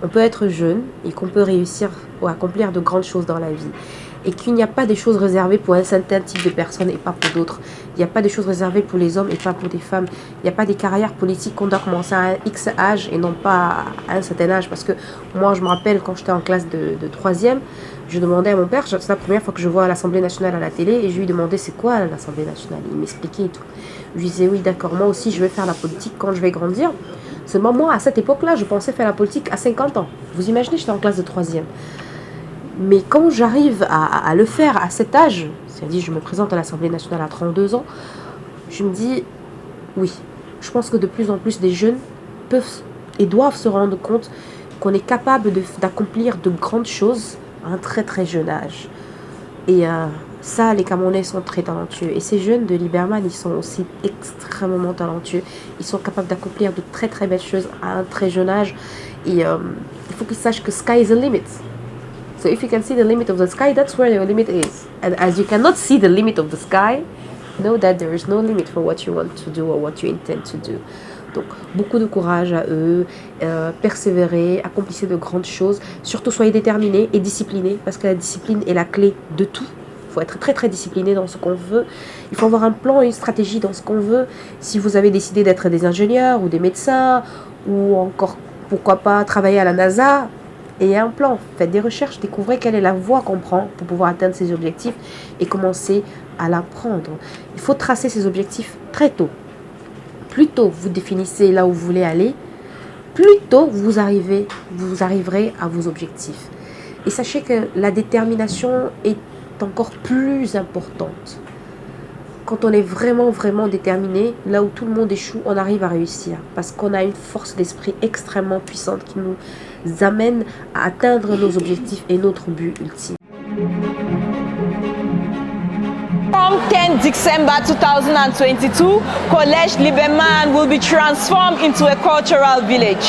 On peut être jeune et qu'on peut réussir ou accomplir de grandes choses dans la vie. Et qu'il n'y a pas des choses réservées pour un certain type de personnes et pas pour d'autres. Il n'y a pas des choses réservées pour les hommes et pas pour des femmes. Il n'y a pas des carrières politiques qu'on doit commencer à un X âge et non pas à un certain âge. Parce que moi, je me rappelle quand j'étais en classe de 3e, je demandais à mon père, c'est la première fois que je vois l'Assemblée nationale à la télé, et je lui demandais c'est quoi l'Assemblée nationale. Il m'expliquait et tout. Je lui disais oui d'accord, moi aussi je vais faire la politique quand je vais grandir. Seulement moi, à cette époque-là, je pensais faire la politique à 50 ans. Vous imaginez, j'étais en classe de 3e. Mais quand j'arrive à le faire à cet âge, c'est-à-dire je me présente à l'Assemblée nationale à 32 ans, je me dis, oui, je pense que de plus en plus des jeunes peuvent et doivent se rendre compte qu'on est capable d'accomplir de grandes choses à un très très jeune âge. Et ça, les Camerounais sont très talentueux. Et ces jeunes de Liberman, ils sont aussi extrêmement talentueux. Ils sont capables d'accomplir de très très belles choses à un très jeune âge. Et il faut qu'ils sachent que sky is the limit. So if you can see the limit of the sky, that's where your limit is. And as you cannot see the limit of the sky, know that there is no limit for what you want to do or what you intend to do. Donc, beaucoup de courage à eux, persévérer, accomplissez de grandes choses. Surtout, soyez déterminés et disciplinés, parce que la discipline est la clé de tout. Il faut être très très discipliné dans ce qu'on veut. Il faut avoir un plan et une stratégie dans ce qu'on veut. Si vous avez décidé d'être des ingénieurs ou des médecins, ou encore, pourquoi pas, travailler à la NASA, ayez un plan, faites des recherches, découvrez quelle est la voie qu'on prend pour pouvoir atteindre ces objectifs et commencer à l'apprendre. Il faut tracer ces objectifs très tôt. Plus tôt vous définissez là où vous voulez aller, plus tôt vous arriverez à vos objectifs. Et sachez que la détermination est encore plus importante. Quand on est vraiment, vraiment déterminé, là où tout le monde échoue, on arrive à réussir. Parce qu'on a une force d'esprit extrêmement puissante qui nous amène à atteindre nos objectifs et notre but ultime. From 10 December 2022, Collège Liberman will be transformed into a cultural village.